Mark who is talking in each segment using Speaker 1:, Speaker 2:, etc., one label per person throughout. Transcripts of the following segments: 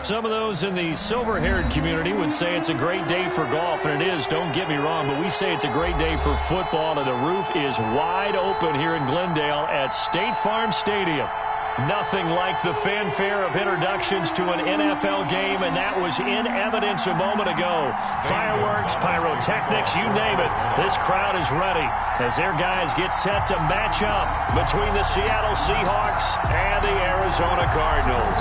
Speaker 1: Some of those in the silver-haired community would say it's a great day for golf, and it is, don't get me wrong, but we say it's a great day for football, and the roof is wide open here in Glendale at State Farm Stadium. Nothing like the fanfare of introductions to an NFL game, and that was in evidence a moment ago. Fireworks, pyrotechnics, you name it. This crowd is ready as their guys get set to match up between the Seattle Seahawks and the Arizona Cardinals.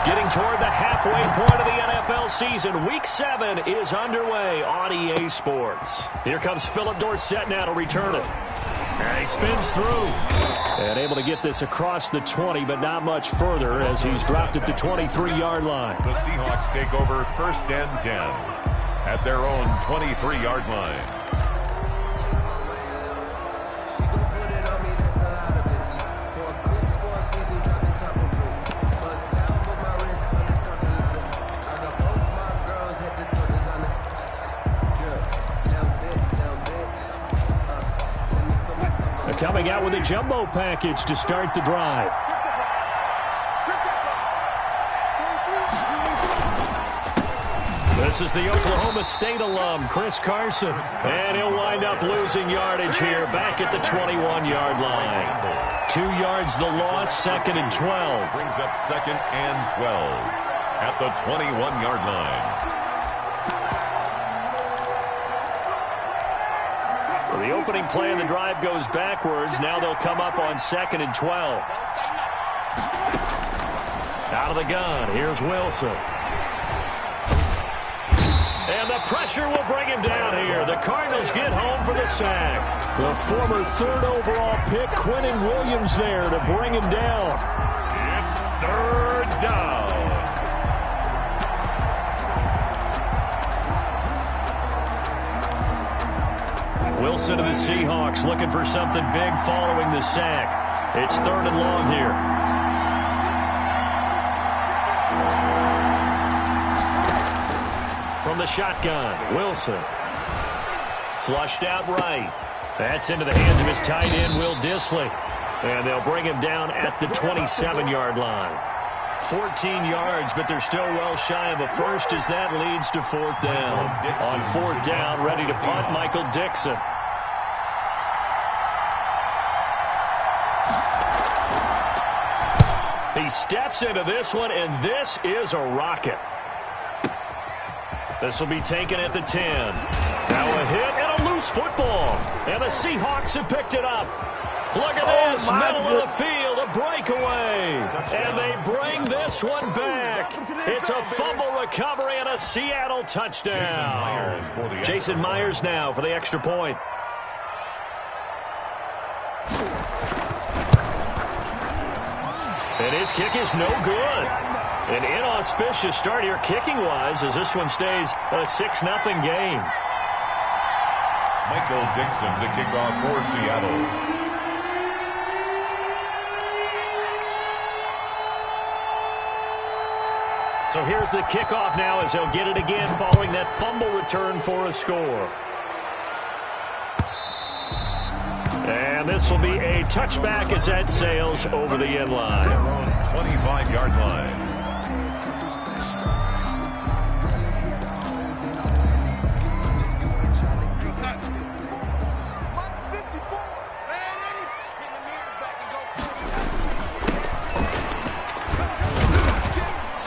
Speaker 1: Getting toward the halfway point of the NFL season, Week 7 is underway on EA Sports. Here comes Philip Dorsett now to return it. And he spins through. And able to get this across the 20, but not much further as he's dropped it to 23-yard line.
Speaker 2: The Seahawks take over 1st and 10 at their own 23-yard line.
Speaker 1: Coming out with a jumbo package to start the drive. This is the Oklahoma State alum, Chris Carson. And he'll wind up losing yardage here back at the 21-yard line. 2 yards the loss, 2nd and 12.
Speaker 2: Brings up 2nd and 12 at the 21-yard line.
Speaker 1: The opening play of the drive goes backwards. Now they'll come up on 2nd and 12. Out of the gun, here's Wilson. And the pressure will bring him down here. The Cardinals get home for the sack. The former 3rd overall pick, Quinnen Williams, there to bring him down.
Speaker 2: It's 3rd down.
Speaker 1: Wilson to the Seahawks looking for something big following the sack. It's 3rd and long here. From the shotgun, Wilson. Flushed out right. That's into the hands of his tight end, Will Dissly. And they'll bring him down at the 27-yard line. 14 yards, but they're still well shy of a first as that leads to 4th down. On 4th down, ready to punt, Michael Dixon. He steps into this one, and this is a rocket. This will be taken at the 10. Now a hit and a loose football. And the Seahawks have picked it up. Look at this, middle of the field, a breakaway. And they bring this one back. It's a fumble recovery and a Seattle touchdown. Jason Myers now for the extra point. And his kick is no good. An inauspicious start here kicking-wise as this one stays a 6-0 game.
Speaker 2: Michael Dixon to kick off for Seattle.
Speaker 1: So here's the kickoff now as they'll get it again following that fumble return for a score. And this will be a touchback as that sails over the end line.
Speaker 2: 25-yard line.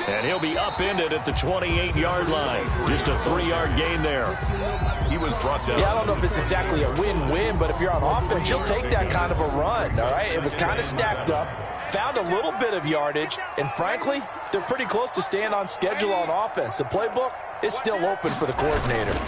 Speaker 1: And he'll be upended at the 28-yard line. Just a 3-yard gain there.
Speaker 2: He was brought down.
Speaker 3: Yeah, I don't know if it's exactly a win-win, but if you're on offense, you'll take that kind of a run, all right? It was kind of stacked up, found a little bit of yardage, and frankly, they're pretty close to staying on schedule on offense. The playbook is still open for the coordinator.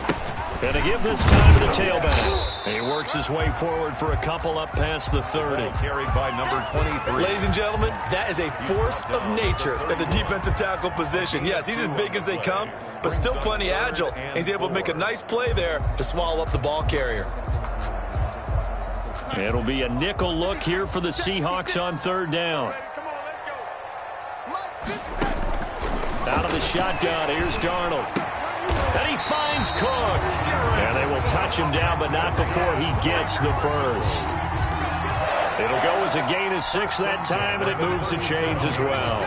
Speaker 1: And to give this time to the tailback. And he works his way forward for a couple up past the 30.
Speaker 2: Carried by number 23.
Speaker 4: Ladies and gentlemen, that is a force of nature at the defensive tackle position. Yes, he's as big as they come, but still plenty agile. And he's able to make a nice play there to swallow up the ball carrier.
Speaker 1: It'll be a nickel look here for the Seahawks on 3rd down. Out of the shotgun, here's Darnold. And he finds Cook. And they will touch him down, but not before he gets the first. It'll go as a gain of 6 that time, and it moves the chains as well.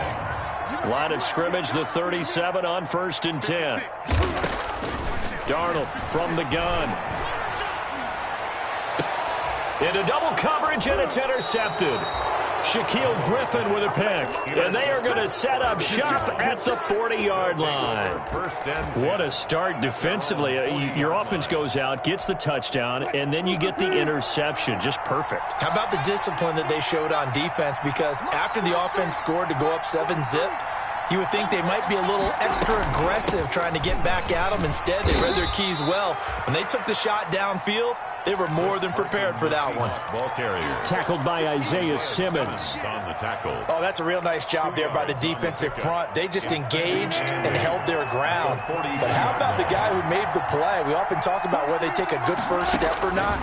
Speaker 1: Line of scrimmage, the 37 on 1st and 10. Darnold from the gun. Into double coverage, and it's intercepted. Shaquille Griffin with a pick. And they are going to set up shop at the 40-yard line. What a start defensively. Your offense goes out, gets the touchdown, and then you get the interception. Just perfect. How about the discipline that they showed on defense? Because after the offense scored to go up 7-zip, you would think they might be a little extra aggressive trying to get back at them. Instead, they read their keys well. When they took the shot downfield, they were more than prepared for that one.
Speaker 2: Ball carrier.
Speaker 1: Tackled by Isaiah Simmons.
Speaker 2: On the tackle.
Speaker 3: Oh, that's a real nice job there by the defensive front. They just engaged and held their ground. But how about the guy who made the play? We often talk about whether they take a good first step or not.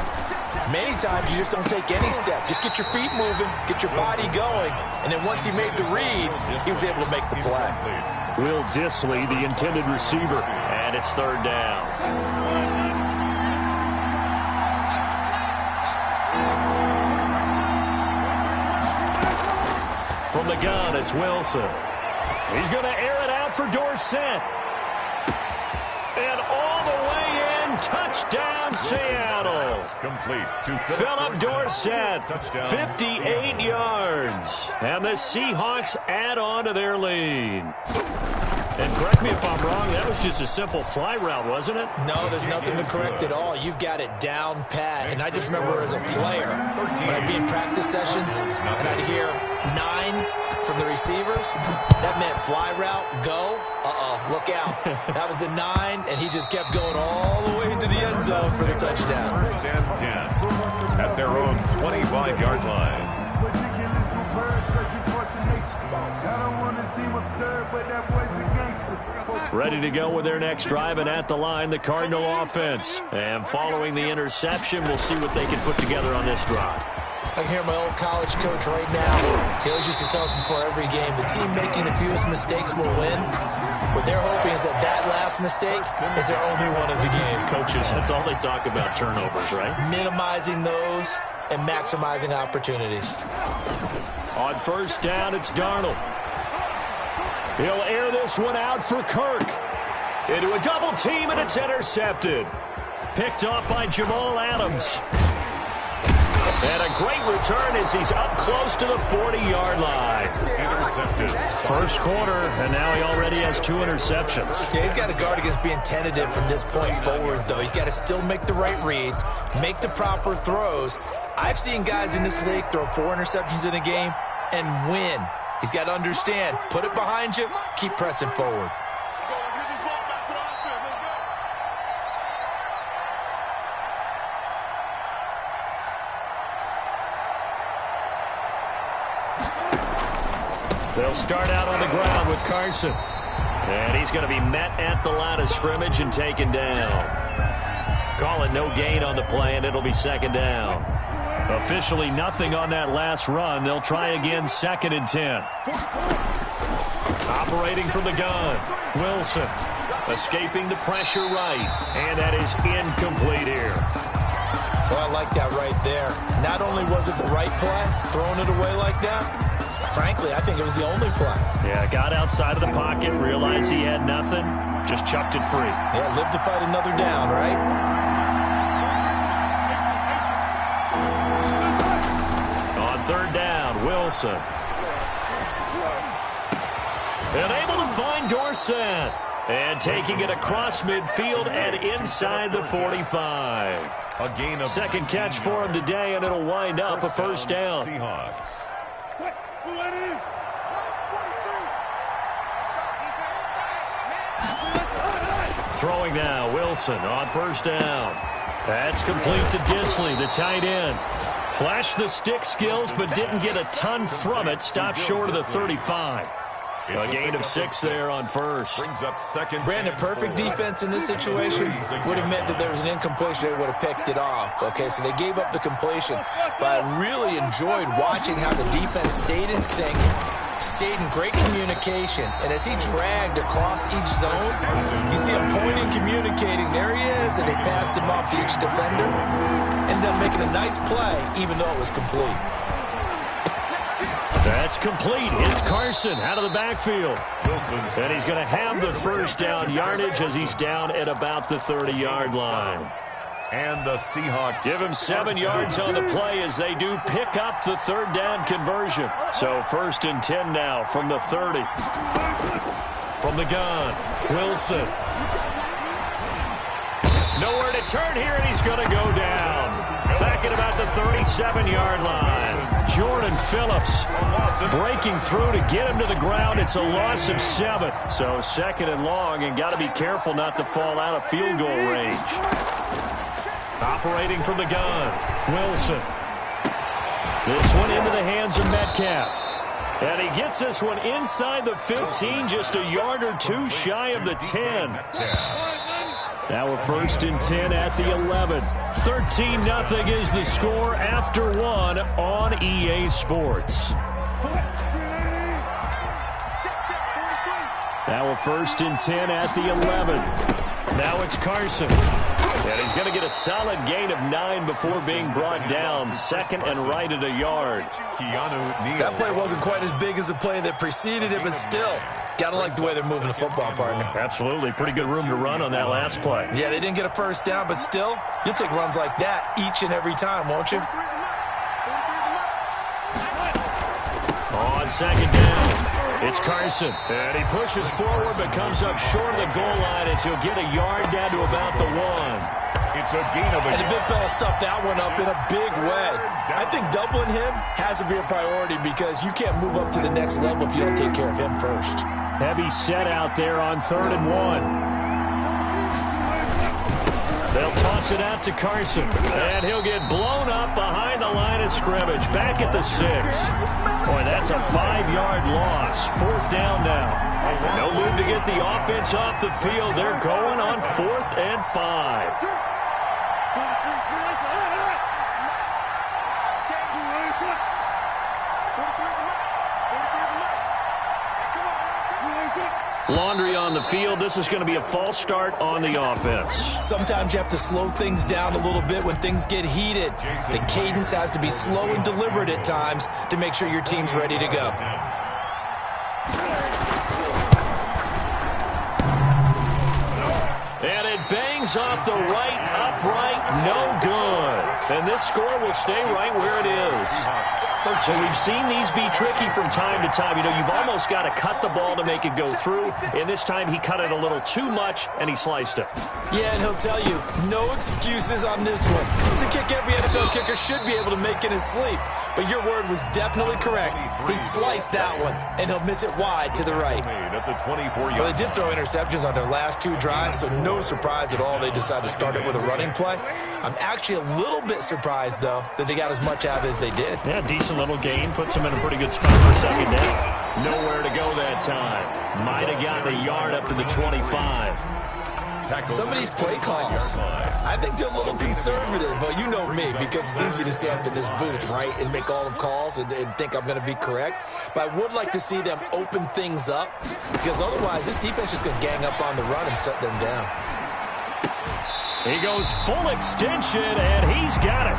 Speaker 3: Many times you just don't take any step. Just get your feet moving, get your body going, and then once he made the read, he was able to make the play.
Speaker 1: Will Dissly, the intended receiver, and it's 3rd down. From the gun, it's Wilson. He's going to air it out for Dorsett. And all the way in, touchdown Seattle.
Speaker 2: Complete to
Speaker 1: Philip Dorsett, 58 yards. And the Seahawks add on to their lead. And correct me if I'm wrong, that was just a simple fly route, wasn't it?
Speaker 3: No, there's nothing to correct at all. You've got it down pat. And I just remember as a player, when I'd be in practice sessions, and I'd hear 9 from the receivers, that meant fly route, go, look out. That was the 9, and he just kept going all the way into the end zone for the touchdown.
Speaker 2: 1st and 10 at their own 25-yard line.
Speaker 1: Ready to go with their next drive, and at the line, the Cardinal offense. And following the interception, we'll see what they can put together on this drive.
Speaker 3: I can hear my old college coach right now. He always used to tell us before every game, the team making the fewest mistakes will win. What they're hoping is that last mistake is their only one of the game.
Speaker 1: Coaches, that's all they talk about, turnovers, right?
Speaker 3: Minimizing those and maximizing opportunities.
Speaker 1: On 1st down, it's Darnold. He'll air this one out for Kirk. Into a double team, and it's intercepted. Picked off by Jamal Adams. And a great return as he's up close to the 40-yard line.
Speaker 2: Intercepted.
Speaker 1: First quarter, and now he already has 2 interceptions.
Speaker 3: Yeah, he's got to guard against being tentative from this point forward, though. He's got to still make the right reads, make the proper throws. I've seen guys in this league throw 4 interceptions in a game and win. He's got to understand, put it behind you, keep pressing forward.
Speaker 1: They'll start out on the ground with Carson. And he's going to be met at the line of scrimmage and taken down. Call it no gain on the play, and it'll be 2nd down. Officially nothing on that last run. They'll try again, 2nd and 10. Operating from the gun, Wilson. Escaping the pressure right. And that is incomplete here.
Speaker 3: Well, I like that right there. Not only was it the right play, throwing it away like that, frankly, I think it was the only play.
Speaker 1: Yeah, got outside of the pocket, realized he had nothing, just chucked it free.
Speaker 3: Yeah, live to fight another down, right?
Speaker 1: On 3rd down, Wilson. And able to find Dorsett. And taking it across midfield and inside the 45.
Speaker 2: A gain of
Speaker 1: 2nd catch for him today, and it'll wind up a 1st down.
Speaker 2: Seahawks.
Speaker 1: Throwing now, Wilson on 1st down. That's complete to Dissly, the tight end. Flashed the stick skills, but didn't get a ton from it. Stopped short of the 35. A gain of 6 there on 1st.
Speaker 2: Brings up 2nd.
Speaker 3: Brandon, perfect defense in this situation would have meant that there was an incompletion. They would have picked it off. Okay, so they gave up the completion. But I really enjoyed watching how the defense stayed in sync, stayed in great communication. And as he dragged across each zone, you see him pointing, communicating. There he is, and they passed him off to each defender. Ended up making a nice play, even though it was complete.
Speaker 1: That's complete. It's Carson out of the backfield. And he's going to have the first down yardage as he's down at about the 30-yard line.
Speaker 2: And the Seahawks
Speaker 1: give him 7 yards on the play as they do pick up the third down conversion. So 1st and 10 now from the 30. From the gun, Wilson. Nowhere to turn here, and he's going to go down. Back at about the 37-yard line. Jordan Phillips breaking through to get him to the ground. It's a loss of 7. So 2nd and long, and got to be careful not to fall out of field goal range. Operating from the gun, Wilson. This one into the hands of Metcalf. And he gets this one inside the 15, just a yard or 2 shy of the 10. Now we're 1st and 10 at the 11. 13-0 is the score after 1 on EA Sports. Now we're 1st and 10 at the 11. Now it's Carson. And he's going to get a solid gain of 9 before being brought down. 2nd and right at a yard.
Speaker 4: That play wasn't quite as big as the play that preceded it, but still, got to like the way they're moving the football, partner.
Speaker 1: Absolutely. Pretty good room to run on that last play.
Speaker 4: Yeah, they didn't get a first down, but still, you'll take runs like that each and every time, won't you?
Speaker 1: On 2nd down. It's Carson, and he pushes forward but comes up short of the goal line as he'll get a yard down to about the 1.
Speaker 2: It's a gain of a
Speaker 4: and the big fella stuffed that one up in a big way. I think doubling him has to be a priority because you can't move up to the next level if you don't take care of him first.
Speaker 1: Heavy set out there on 3rd and 1. They'll toss it out to Carson, and he'll get blown up behind the line of scrimmage. Back at the 6. Boy, that's a 5-yard loss. 4th down now. No move to get the offense off the field. They're going on 4th and 5. Laundry on the field. This is going to be a false start on the offense.
Speaker 4: Sometimes you have to slow things down a little bit when things get heated. The cadence has to be slow and deliberate at times to make sure your team's ready to go.
Speaker 1: And it bangs off the right upright. No good. And this score will stay right where it is. So we've seen these be tricky from time to time. You know, you've almost got to cut the ball to make it go through. And this time he cut it a little too much, and he sliced it.
Speaker 4: Yeah, and he'll tell you, no excuses on this one. It's a kick every NFL kicker should be able to make in his sleep. But your word was definitely correct. He sliced that one, and he'll miss it wide to the right. Well, they did throw interceptions on their last 2 drives, so no surprise at all they decided to start it with a running play. I'm actually a little bit surprised, though, that they got as much out of it as they did.
Speaker 1: Yeah, decent little gain. Puts them in a pretty good spot for 2nd down. Nowhere to go that time. Might have gotten a yard up to the 25.
Speaker 4: Some of these play calls, I think they're a little conservative, but you know me, because it's easy to sit up in this booth, right, and make all the calls and think I'm going to be correct. But I would like to see them open things up, because otherwise this defense is going to gang up on the run and shut them down.
Speaker 1: He goes full extension, and he's got it.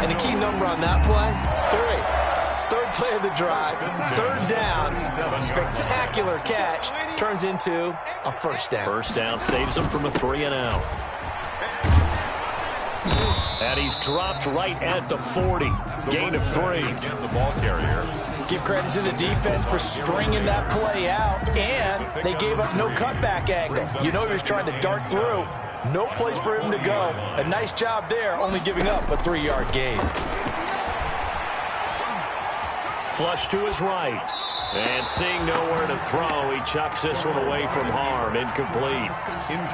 Speaker 4: And the key number on that play, 3. 3rd play of the drive, 3rd down, spectacular catch, turns into a 1st down.
Speaker 1: 1st down saves him from a 3-and-out. And he's dropped right at the 40. Gain of 3.
Speaker 2: The ball carrier.
Speaker 3: Give credit to the defense for stringing that play out, and they gave up no cutback angle. You know he was trying to dart through. No place for him to go. A nice job there, only giving up a 3-yard gain.
Speaker 1: Flush to his right. And seeing nowhere to throw, he chucks this one away from harm. Incomplete.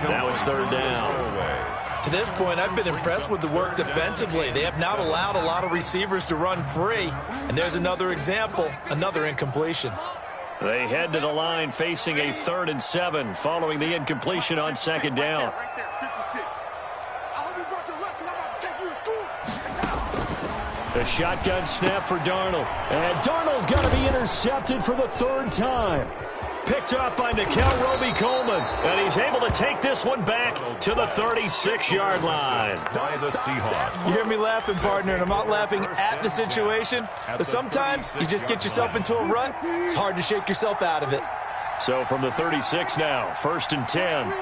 Speaker 1: Now it's 3rd down.
Speaker 4: To this point, I've been impressed with the work defensively. They have not allowed a lot of receivers to run free. And there's another example, another incompletion.
Speaker 1: They head to the line facing a 3rd and 7 following the incompletion on 2nd down. The shotgun snap for Darnold. And Darnold going to be intercepted for the 3rd time. picked up by Nikel Roby-Coleman, and he's able to take this one back to the 36-yard line.
Speaker 2: By the Seahawks.
Speaker 3: You hear me laughing, partner, and I'm not laughing at the situation, but sometimes you just get yourself into a rut. It's hard to shake yourself out of it.
Speaker 1: So from the 36 now, 1st and 10.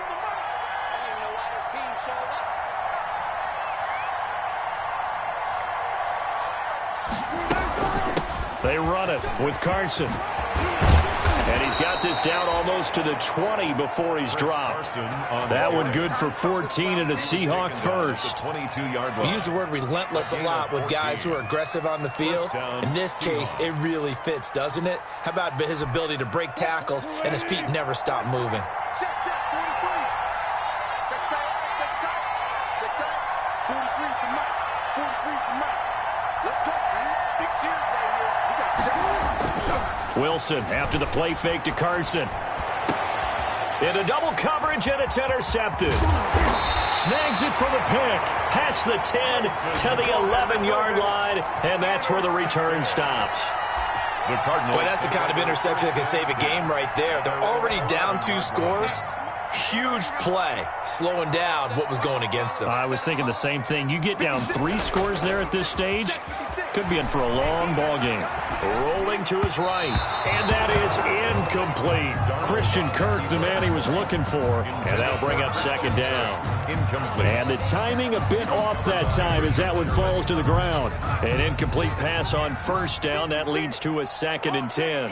Speaker 1: They run it with Carson. And he's got this down almost to the 20 before he's dropped. That one good for 14 and a Seahawk first.
Speaker 3: We use the word relentless a lot with guys who are aggressive on the field. In this case, it really fits, doesn't it? How about his ability to break tackles and his feet never stop moving?
Speaker 1: Wilson after the play fake to Carson. Into double coverage, and it's intercepted. Snags it for the pick. Past the 10 to the 11-yard line, and that's where the return stops.
Speaker 3: Boy, that's the kind of interception that can save a game right there. They're already down 2 scores. Huge play, slowing down what was going against them.
Speaker 1: I was thinking the same thing. You get down 3 scores there at this stage, could be in for a long ball game. Rolling to his right, and that is incomplete. Christian Kirk, the man he was looking for, and that'll bring up 2nd down. Incomplete. And the timing a bit off that time as that one falls to the ground. An incomplete pass on 1st down. That leads to a 2nd and 10.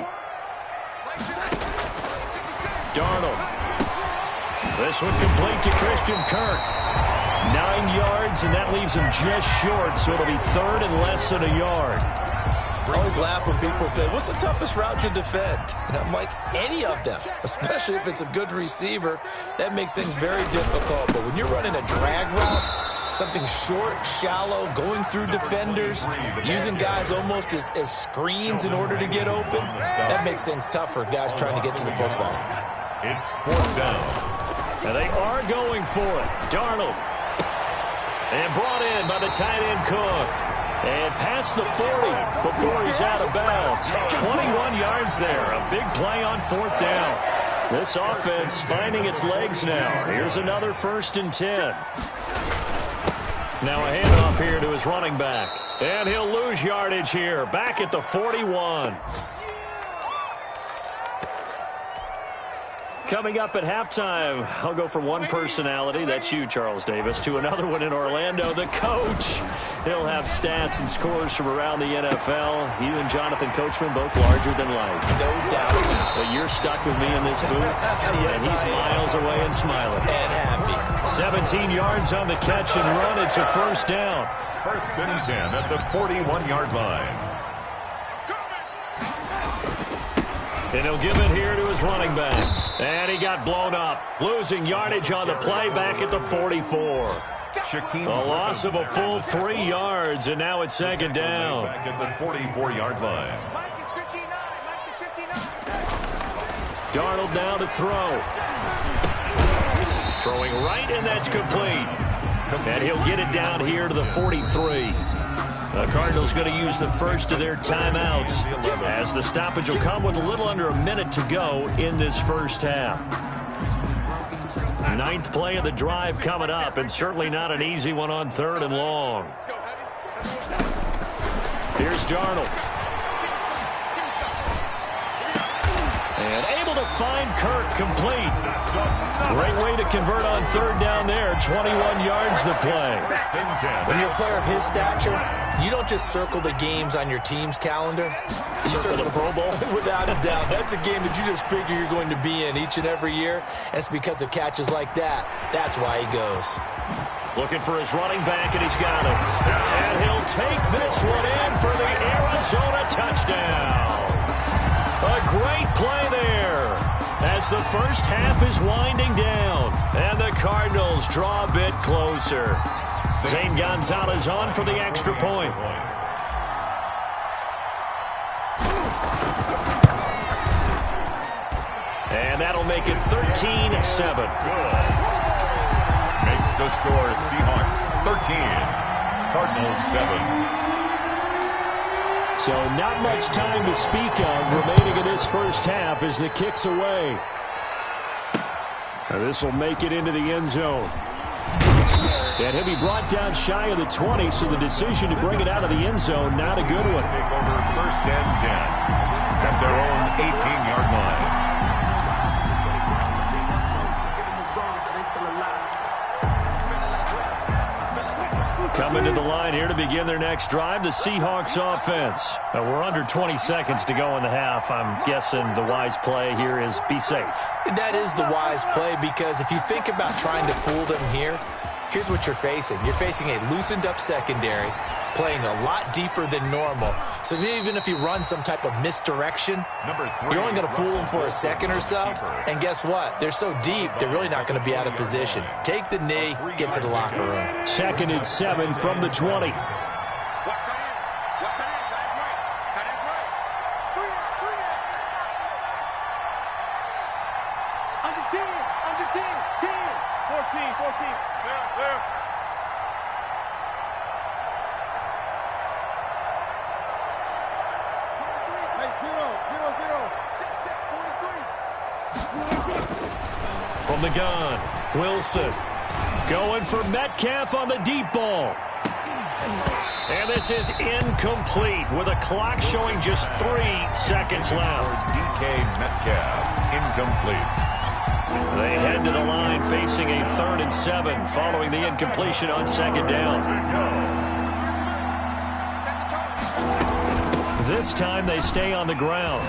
Speaker 1: Darnold. This one complete to Christian Kirk. 9 yards, and that leaves him just short, so it'll be 3rd and less than a yard.
Speaker 3: I always laugh when people say, what's the toughest route to defend? And I'm like, any of them, especially if it's a good receiver. That makes things very difficult. But when you're running a drag route, something short, shallow, going through defenders, using guys almost as screens in order to get open, that makes things tough for guys trying to get to the football.
Speaker 2: It's 4th down.
Speaker 1: And they are going for it. Darnold. And brought in by the tight end Cook. And past the 40 before he's out of bounds. 21 yards there. A big play on 4th down. This offense finding its legs now. Here's another 1st and 10. Now a handoff here to his running back. And he'll lose yardage here. Back at the 41. Coming up at halftime, I'll go from one personality, that's you, Charles Davis, to another one in Orlando, the coach. He'll have stats and scores from around the NFL. You and Jonathan Coachman, both larger than life.
Speaker 3: No doubt.
Speaker 1: But you're stuck with me in this booth,
Speaker 3: Yes,
Speaker 1: and he's miles away and smiling.
Speaker 3: And happy.
Speaker 1: 17 yards on the catch and run. It's a 1st down.
Speaker 2: 1st and 10 at the 41-yard line.
Speaker 1: And he'll give it here to his running back. And he got blown up. Losing yardage on the play back at the 44. A loss of a full 3 yards, and now it's 2nd down.
Speaker 2: Back at the 44-yard line.
Speaker 1: Darnold now to throw. Throwing right, and that's complete. And he'll get it down here to the 43. The Cardinals going to use the first of their timeouts as the stoppage will come with a little under a minute to go in this 1st half. 9th play of the drive coming up, and certainly not an easy one on 3rd and long. Here's Darnold. And able to find Kirk complete. Great way to convert on 3rd down there. 21 yards the play.
Speaker 3: When you're a player of his stature, you don't just circle the games on your team's calendar. You
Speaker 1: Circle the Pro Bowl?
Speaker 3: Without a doubt. That's a game that you just figure you're going to be in each and every year. And it's because of catches like that. That's why he goes.
Speaker 1: Looking for his running back, and he's got it. And he'll take this one in for the Arizona touchdown. A great play there as the 1st half is winding down. And the Cardinals draw a bit closer. Zane Gonzalez on for the extra point. And that'll make it 13-7.
Speaker 2: Makes the score Seahawks 13, Cardinals 7.
Speaker 1: So not much time to speak of remaining in this first half as the kick's away. And this will make it into the end zone. And he'll be brought down shy of the 20, so the decision to bring it out of the end zone, not a good one.
Speaker 2: Take over first and 10 at their own 18-yard line.
Speaker 1: Coming to the line here to begin their next drive, the Seahawks offense. We're under 20 seconds to go in the half. I'm guessing the wise play here is be safe.
Speaker 3: That is the wise play, because if you think about trying to fool them here, here's what you're facing. You're facing a loosened up secondary, playing a lot deeper than normal. So even if you run some type of misdirection, you're only going to fool them for a second or so. And guess what? They're so deep, they're really not going to be out of position. Take the knee, get to the locker room.
Speaker 1: 2nd and 7 from the 20. From the gun, Wilson going for Metcalf on the deep ball. And this is incomplete with a clock showing just 3 seconds left.
Speaker 2: DK Metcalf, incomplete.
Speaker 1: They head to the line facing a 3rd and 7 following the incompletion on 2nd down. This time they stay on the ground.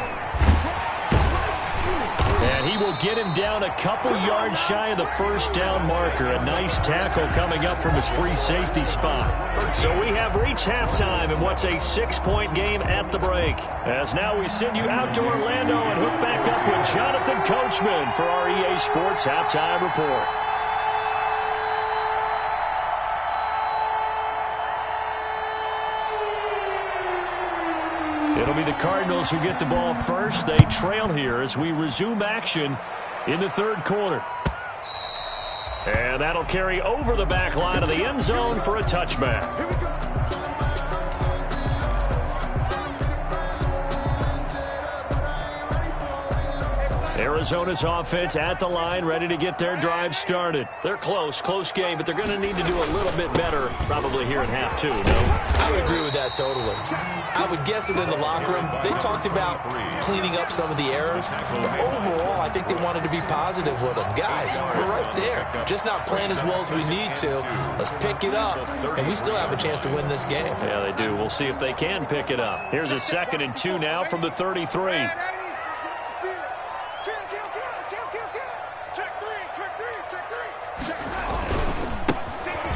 Speaker 1: And he will get him down a couple yards shy of the first down marker. A nice tackle coming up from his free safety spot. So we have reached halftime in what's a 6-point game at the break. As now we send you out to Orlando and hook back up with Jonathan Coachman for our EA Sports Halftime Report. It'll be the Cardinals who get the ball first. They trail here as we resume action in the 3rd quarter. And that'll carry over the back line of the end zone for a touchback. Arizona's offense at the line, ready to get their drive started. They're close game, but they're going to need to do a little bit better probably here in half 2, no?
Speaker 3: I would agree with that totally. I would guess it in the locker room. They talked about cleaning up some of the errors, but overall, I think they wanted to be positive with them. Guys, we're right there. Just not playing as well as we need to. Let's pick it up, and we still have a chance to win this game.
Speaker 1: Yeah, they do. We'll see if they can pick it up. Here's a 2nd and 2 now from the 33.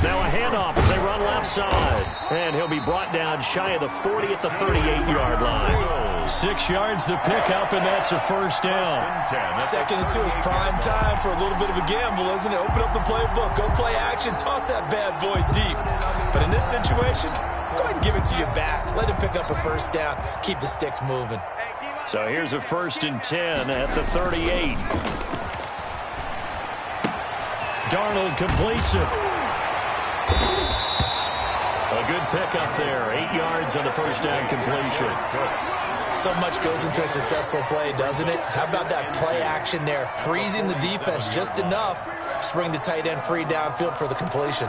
Speaker 1: Now a handoff as they run left side. And he'll be brought down shy of the 40 at the 38-yard line. 6 yards to pick up, and that's a first down.
Speaker 3: 2nd and 2 is prime time for a little bit of a gamble, isn't it? Open up the playbook, go play action, toss that bad boy deep. But in this situation, go ahead and give it to your back. Let him pick up a first down. Keep the sticks moving.
Speaker 1: So here's a 1st and 10 at the 38. Darnold completes it. A good pickup there. 8 yards on the first down completion.
Speaker 3: So much goes into a successful play, doesn't it? How about that play action there? Freezing the defense just enough to bring the tight end free downfield for the completion.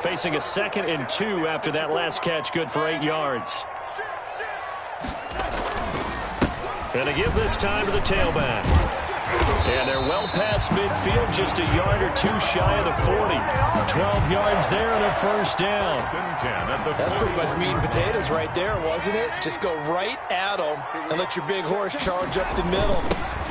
Speaker 1: Facing a 2nd and 2 after that last catch, good for 8 yards. And a give this time to the tailback. And they're well past midfield, just a yard or 2 shy of the 40. 12 yards there and a first down.
Speaker 3: That's pretty much meat and potatoes right there, wasn't it? Just go right at them and let your big horse charge up the middle.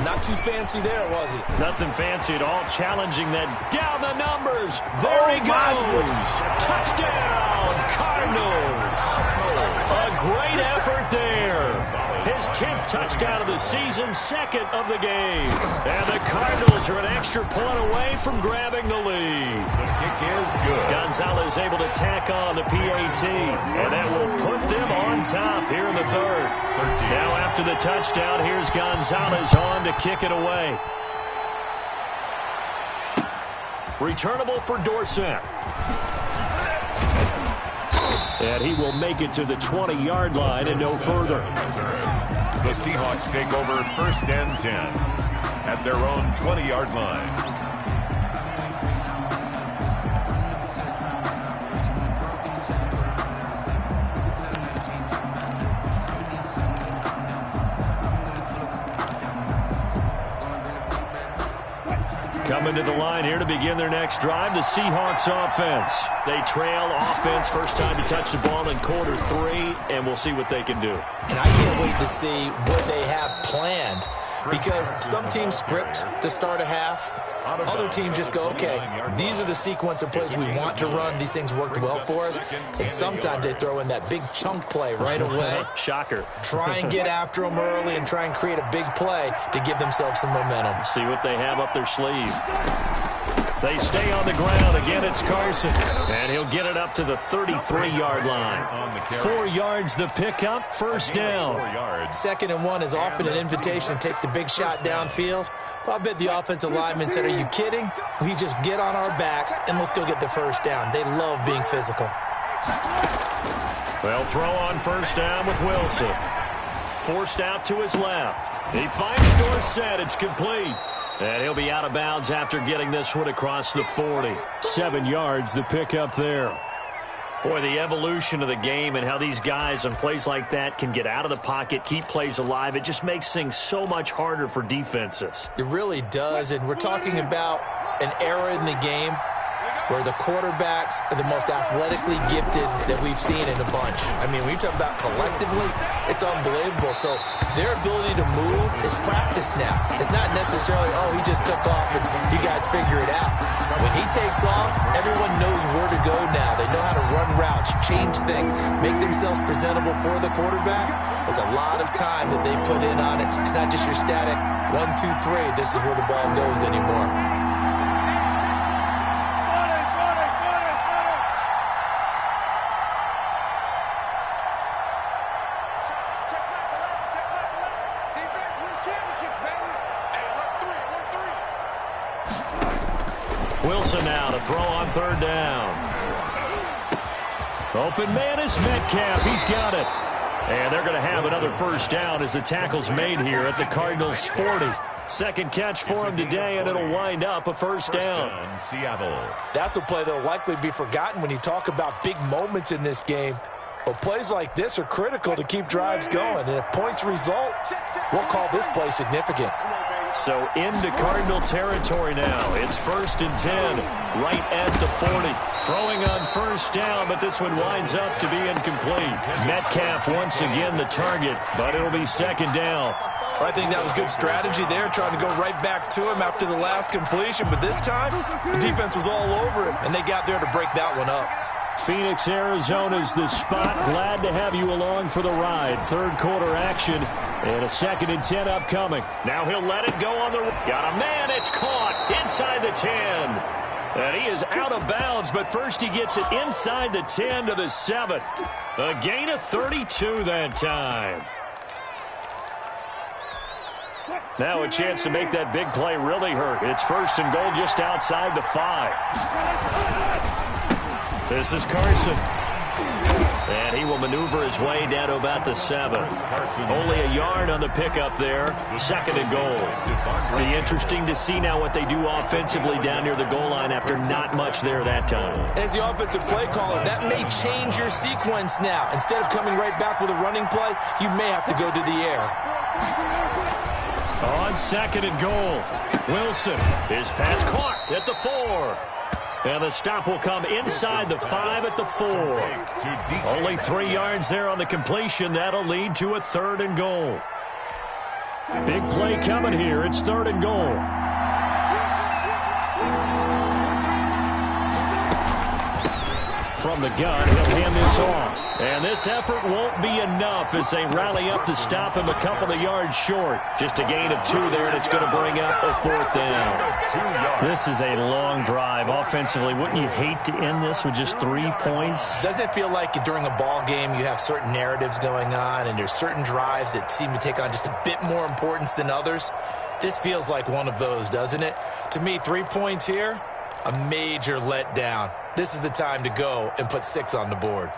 Speaker 3: Not too fancy there, was it?
Speaker 1: Nothing fancy at all. Challenging that down the numbers. There he goes. Touchdown, Cardinals. A great effort there. His 10th touchdown of the season, 2nd of the game. And the Cardinals are an extra point away from grabbing the lead.
Speaker 2: The kick is good.
Speaker 1: Gonzalez able to tack on the PAT. And that will put them on top here in the 3rd. Now after the touchdown, here's Gonzalez on to kick it away. Returnable for Dorsett. And he will make it to the 20-yard line and no further.
Speaker 2: The Seahawks take over 1st and 10 at their own 20-yard line.
Speaker 1: Coming to the line here to begin their next drive, the Seahawks offense. They trail offense, first time to touch the ball in quarter 3, and we'll see what they can do.
Speaker 4: And I can't wait to see what they have planned, because some teams script to start a half. Other teams just go, okay, these are the sequence of plays we want to run. These things worked well for us. And sometimes they throw in that big chunk play right away.
Speaker 1: Shocker.
Speaker 4: Try and get after them early and try and create a big play to give themselves some momentum.
Speaker 1: See what they have up their sleeve. They stay on the ground. Again, it's Carson. And he'll get it up to the 33-yard line. 4 yards the pickup, first down.
Speaker 4: 2nd and 1 is often an invitation to take the big shot downfield. Well, I bet the offensive lineman said, are you kidding? We just get on our backs and let's go get the first down. They love being physical.
Speaker 1: They'll throw on first down with Wilson. Forced out to his left. He finds Dorsett. It's complete. And he'll be out of bounds after getting this one across the 40. 7 yards, the pickup there. Boy, the evolution of the game and how these guys on plays like that can get out of the pocket, keep plays alive, it just makes things so much harder for defenses.
Speaker 4: It really does, and we're talking about an era in the game where the quarterbacks are the most athletically gifted that we've seen in a bunch. I mean, when you talk about collectively, it's unbelievable. So their ability to move is practiced now. It's not necessarily, oh, he just took off and you guys figure it out. When he takes off, everyone knows where to go now. They know how to run routes, change things, make themselves presentable for the quarterback. It's a lot of time that they put in on it. It's not just your static 1, 2, 3, this is where the ball goes anymore.
Speaker 1: Wilson now to throw on 3rd down. Open man is Metcalf. He's got it. And they're going to have another first down as the tackle's made here at the Cardinals' 40. Second catch for him today, and it'll wind up a first down.
Speaker 2: Seattle.
Speaker 3: That's a play that will likely be forgotten when you talk about big moments in this game. But plays like this are critical to keep drives going. And if points result, we'll call this play significant.
Speaker 1: So into Cardinal territory now. It's 1st and 10, right at the 40. Throwing on first down, but this one winds up to be incomplete. Metcalf once again the target, but it'll be 2nd down.
Speaker 4: I think that was good strategy there, trying to go right back to him after the last completion. But this time, the defense was all over him, and they got there to break that one up.
Speaker 1: Phoenix, Arizona's the spot. Glad to have you along for the ride. 3rd quarter action and a 2nd and 10 upcoming. Now he'll let it go on the... Got a man. It's caught inside the 10. And he is out of bounds, but first he gets it inside the 10 to the 7. A gain of 32 that time. Now a chance to make that big play really hurt. It's 1st and goal just outside the 5. This is Carson. And he will maneuver his way down to about the 7. Only a yard on the pickup there. 2nd and goal. Be interesting to see now what they do offensively down near the goal line after not much there that time.
Speaker 4: As the offensive play caller, that may change your sequence now. Instead of coming right back with a running play, you may have to go to the air.
Speaker 1: On 2nd and goal, Wilson. His pass caught at the 4. And the stop will come inside the 5 at the 4. Only 3 yards there on the completion. That'll lead to a 3rd and goal. Big play coming here. It's 3rd and goal. From the gun, he'll hand this off. And this effort won't be enough as they rally up to stop him a couple of yards short. Just a gain of 2 there, and it's going to bring up a 4th down. This is a long drive. Offensively, wouldn't you hate to end this with just 3 points?
Speaker 4: Doesn't it feel like during a ball game you have certain narratives going on, and there's certain drives that seem to take on just a bit more importance than others? This feels like one of those, doesn't it? To me, 3 points here, a major letdown. This is the time to go and put 6 on the board.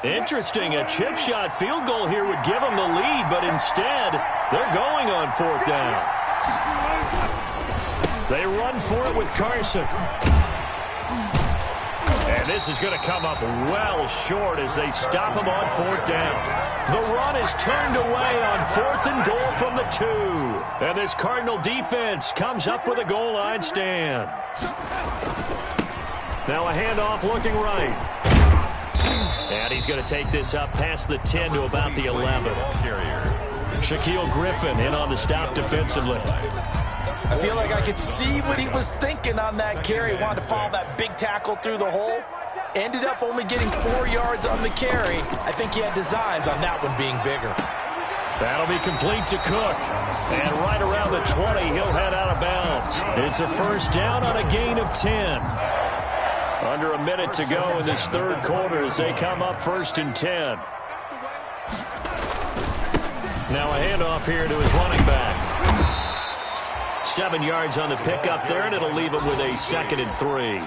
Speaker 1: Interesting. A chip shot field goal here would give them the lead, but instead, they're going on 4th down. They run for it with Carson. And this is going to come up well short as they stop him on 4th down. The run is turned away on 4th and goal from the 2. And this Cardinal defense comes up with a goal line stand. Now a handoff looking right. And he's going to take this up past the 10 to about the 11. Shaquille Griffin in on the stop defensively.
Speaker 3: I feel like I could see what he was thinking on that carry. Wanted to follow that big tackle through the hole. Ended up only getting 4 yards on the carry. I think he had designs on that one being bigger.
Speaker 1: That'll be complete to Cook. And right around the 20, he'll head out of bounds. It's a 1st down on a gain of 10. Under a minute to go in this 3rd quarter as they come up 1st and 10. Now a handoff here to his running back. 7 yards on the pickup there, and it'll leave him with a 2nd and 3.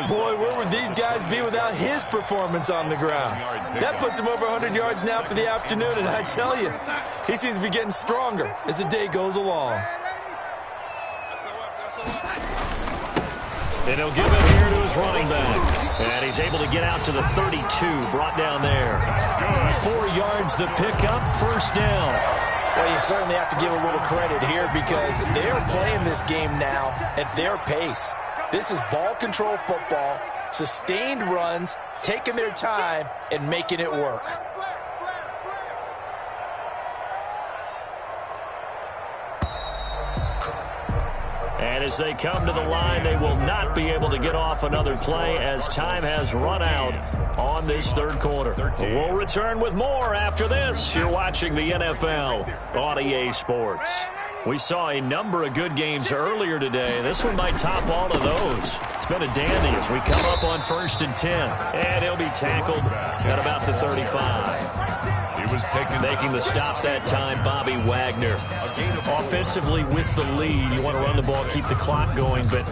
Speaker 4: Boy, where would these guys be without his performance on the ground? That puts him over 100 yards now for the afternoon, and I tell you, he seems to be getting stronger as the day goes along.
Speaker 1: And he'll give it here to his running back. And he's able to get out to the 32, brought down there. 4 yards the pickup, 1st down.
Speaker 3: Well, you certainly have to give a little credit here because they are playing this game now at their pace. This is ball control football, sustained runs, taking their time, and making it work.
Speaker 1: And as they come to the line, they will not be able to get off another play as time has run out on this 3rd quarter. We'll return with more after this. You're watching the NFL on EA Sports. We saw a number of good games earlier today. This one might top all of those. It's been a dandy as we come up on 1st and 10. And he'll be tackled at about the 35.
Speaker 2: He was
Speaker 1: making the stop that time, Bobby Wagner. Offensively with the lead, you want to run the ball, keep the clock going, but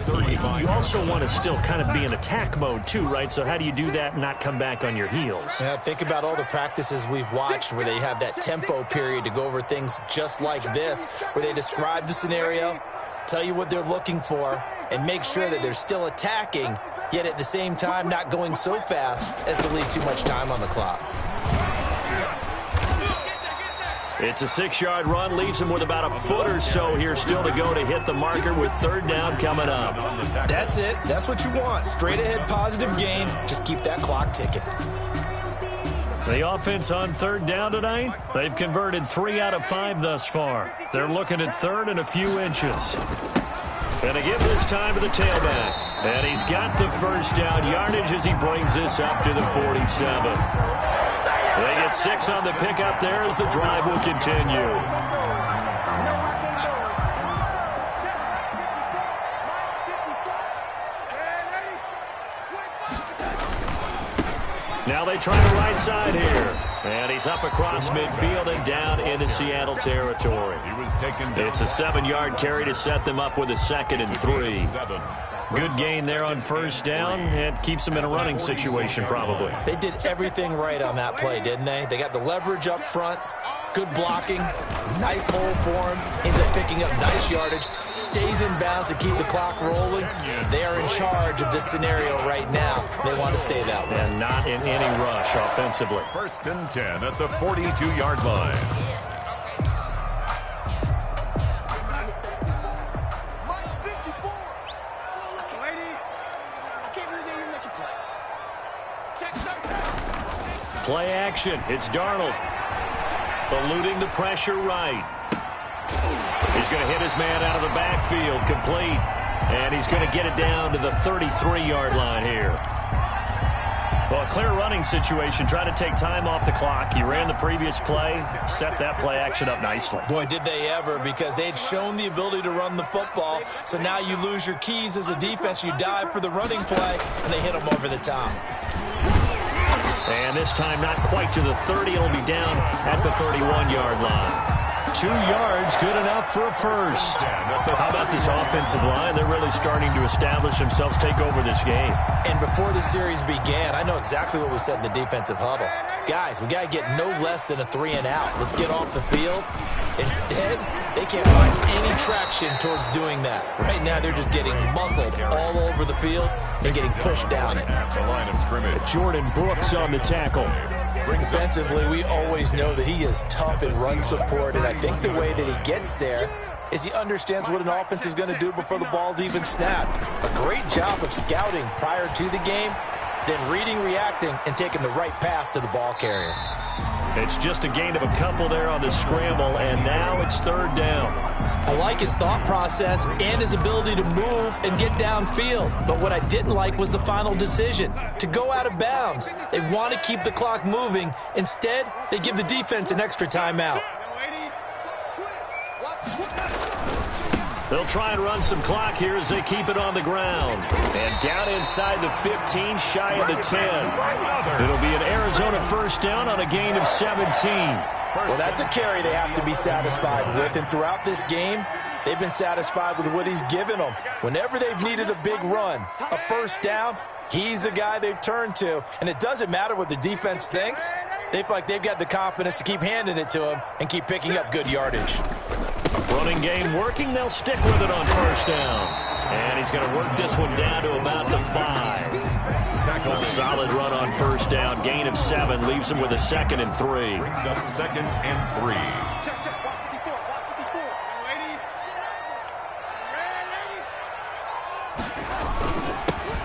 Speaker 1: you also want to still kind of be in attack mode too, right? So how do you do that and not come back on your heels?
Speaker 4: Yeah, think about all the practices we've watched where they have that tempo period to go over things just like this, where they describe the scenario, tell you what they're looking for, and make sure that they're still attacking, yet at the same time not going so fast as to leave too much time on the clock.
Speaker 1: It's a 6-yard run, leaves him with about a foot or so here still to go to hit the marker with 3rd down coming up.
Speaker 4: That's it. That's what you want. Straight ahead positive gain. Just keep that clock ticking.
Speaker 1: The offense on 3rd down tonight, they've converted 3 out of 5 thus far. They're looking at 3rd and a few inches. And again this time to the tailback. And he's got the 1st down yardage as he brings this up to the 47. They get 6 on the pickup there as the drive will continue. Now they try the right side here. And he's up across midfield and down into Seattle territory. It's a 7-yard carry to set them up with a 2nd and 3. Good gain there on 1st down. It keeps them in a running situation probably.
Speaker 4: They did everything right on that play, didn't they? They got the leverage up front, good blocking, nice hole for him, ends up picking up nice yardage, stays in bounds to keep the clock rolling. They are in charge of this scenario right now. They want to stay that way.
Speaker 1: And not in any rush offensively.
Speaker 2: 1st and 10 at the 42-yard line.
Speaker 1: Play action. It's Darnold. Eluding the pressure right. He's going to hit his man out of the backfield. Complete. And he's going to get it down to the 33-yard line here. Well, a clear running situation. Try to take time off the clock. He ran the previous play. Set that play action up nicely.
Speaker 4: Boy, did they ever, because they had shown the ability to run the football. So now you lose your keys as a defense. You dive for the running play, and they hit them over the top.
Speaker 1: And this time not quite to the 30. It'll be down at the 31-yard line. 2 yards, good enough for a first. How about this offensive line? They're really starting to establish themselves, take over this game.
Speaker 4: And before the series began, I know exactly what was said in the defensive huddle. Guys, we got to get no less than a 3-and-out. Let's get off the field. Instead, they can't find any traction towards doing that. Right now, they're just getting muscled all over the field and getting pushed down it.
Speaker 2: At the line of scrimmage.
Speaker 1: Jordan Brooks on the tackle.
Speaker 3: Defensively, we always know that he is tough in run support, and I think the way that he gets there is he understands what an offense is going to do before the ball's even snapped. A great job of scouting prior to the game, then reading, reacting, and taking the right path to the ball carrier.
Speaker 1: It's just a gain of a couple there on the scramble, and now it's 3rd down.
Speaker 4: I like his thought process and his ability to move and get downfield. But what I didn't like was the final decision, to go out of bounds. They want to keep the clock moving. Instead, they give the defense an extra timeout.
Speaker 1: They'll try and run some clock here as they keep it on the ground. And down inside the 15, shy of the 10. It'll be an Arizona 1st down on a gain of 17.
Speaker 3: Well, that's a carry they have to be satisfied with. And throughout this game, they've been satisfied with what he's given them. Whenever they've needed a big run, a 1st down, he's the guy they've turned to. And it doesn't matter what the defense thinks. They feel like they've got the confidence to keep handing it to him and keep picking up good yardage.
Speaker 1: Running game working. They'll stick with it on 1st down. And he's going to work this one down to about the 5. A solid run on 1st down. Gain of 7 leaves him with a 2nd and 3.
Speaker 2: Brings up 2nd and 3.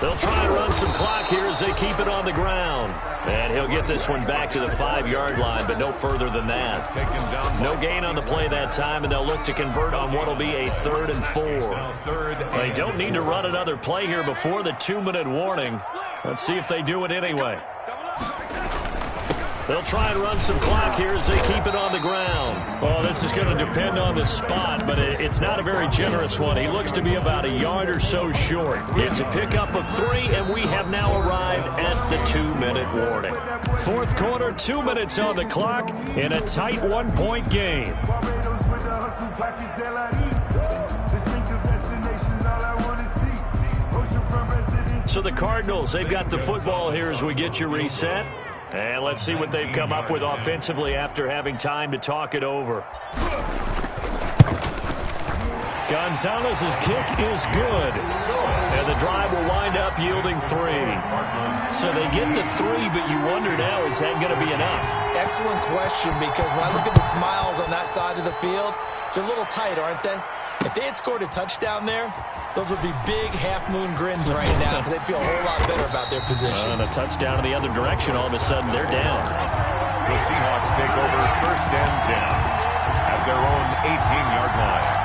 Speaker 1: They'll try and run some clock here as they keep it on the ground. And he'll get this one back to the 5-yard line, but no further than that. No gain on the play that time, and they'll look to convert on what will be a 3rd and 4. They don't need to run another play here before the 2-minute warning. Let's see if they do it anyway. They'll try and run some clock here as they keep it on the ground. Well, this is going to depend on the spot, but it's not a very generous one. He looks to be about a yard or so short. It's a pickup of 3, and we have now arrived at the 2-minute warning. 4th quarter, 2 minutes on the clock in a tight 1-point game. So the Cardinals, they've got the football here as we get you reset. And let's see what they've come up with offensively after having time to talk it over. Gonzalez's kick is good. And the drive will wind up yielding 3. So they get the 3, but you wonder now, is that going to be enough?
Speaker 4: Excellent question, because when I look at the smiles on that side of the field, they're a little tight, aren't they? If they had scored a touchdown there, those would be big half-moon grins right now because they'd feel a whole lot better about their position.
Speaker 1: And a touchdown in the other direction, all of a sudden they're down.
Speaker 2: The Seahawks take over 1st and 10 at their own 18-yard line.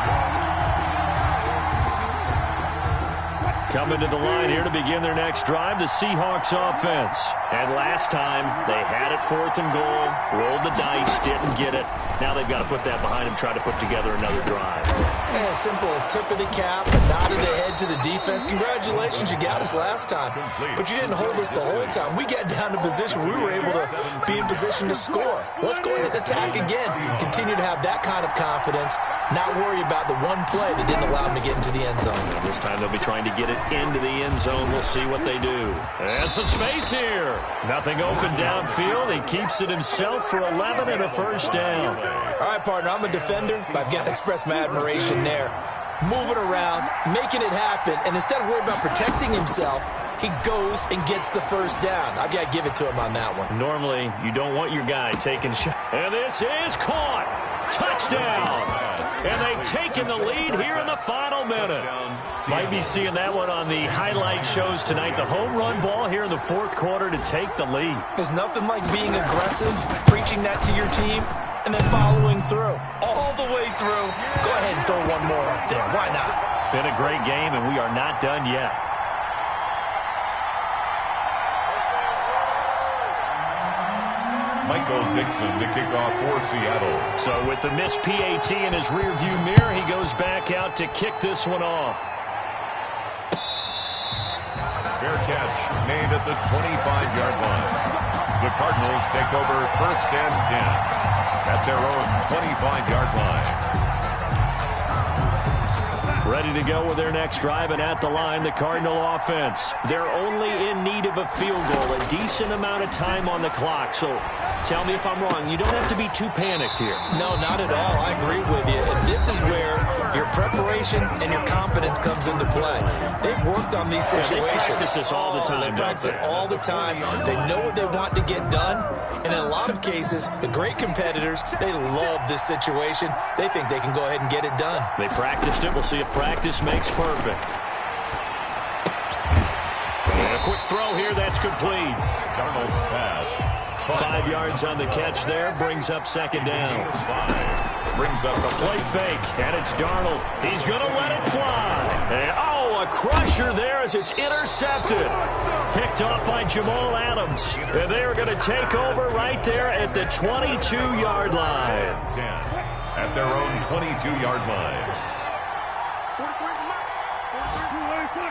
Speaker 1: Coming to the line here to begin their next drive, the Seahawks offense. And last time, they had it 4th and goal, rolled the dice, didn't get it. Now they've got to put that behind them, try to put together another drive.
Speaker 4: And a simple tip of the cap, a nod of the head to the defense. Congratulations, you got us last time. But you didn't hold us the whole time. We got down to position. We were able to be in position to score. Let's go ahead and attack again. Continue to have that kind of confidence, not worry about the one play that didn't allow them to get into the end zone.
Speaker 1: And this time they'll be trying to get it into the end zone. We'll see what they do. And some space here. Nothing open downfield. He keeps it himself for 11 and a 1st down.
Speaker 4: All right, partner, I'm a defender, but I've got to express my admiration there. Moving around, making it happen, and instead of worrying about protecting himself, he goes and gets the 1st down. I've got to give it to him on that one.
Speaker 1: Normally, you don't want your guy taking shots. And this is caught. Touchdown. And they've taken the lead here in the final minute. Might be seeing that one on the highlight shows tonight. The home run ball here in the 4th quarter to take the lead.
Speaker 4: There's nothing like being aggressive, preaching that to your team, and then following through. All the way through. Go ahead and throw one more up there. Why not?
Speaker 1: Been a great game, and we are not done yet.
Speaker 2: Michael Dixon to kick off for Seattle.
Speaker 1: So with the missed PAT in his rearview mirror, he goes back out to kick this one off.
Speaker 2: Fair catch made at the 25-yard line. The Cardinals take over 1st and 10. at their own 25-yard line.
Speaker 1: Ready to go with their next drive, and at the line, the Cardinal offense. They're only in need of a field goal, a decent amount of time on the clock. So tell me if I'm wrong. You don't have to be too panicked here.
Speaker 4: No, not at all. I agree with you. And this is where your preparation and your confidence comes into play. They've worked on these situations.
Speaker 1: They practice this all the time.
Speaker 4: They practice it all the time. They know what they want to get done. And in a lot of cases, the great competitors, they love this situation. They think they can go ahead and get it done.
Speaker 1: They practiced it. We'll see if practice makes perfect. And a quick throw here. That's complete.
Speaker 2: Darnold's pass.
Speaker 1: 5 yards on the catch there. Brings up second down.
Speaker 2: Brings up the
Speaker 1: Play fake, and it's Darnold. He's going to let it fly. And, a crusher there as it's intercepted. Picked off by Jamal Adams. And they are going to take over right there at the 22-yard line.
Speaker 2: 10 at their own 22-yard line.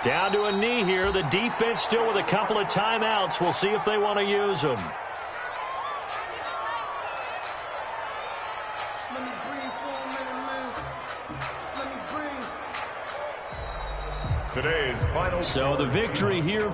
Speaker 1: Down to a knee here. The defense still with a couple of timeouts. We'll see if they want to use them.
Speaker 2: Today's final.
Speaker 1: So the victory here.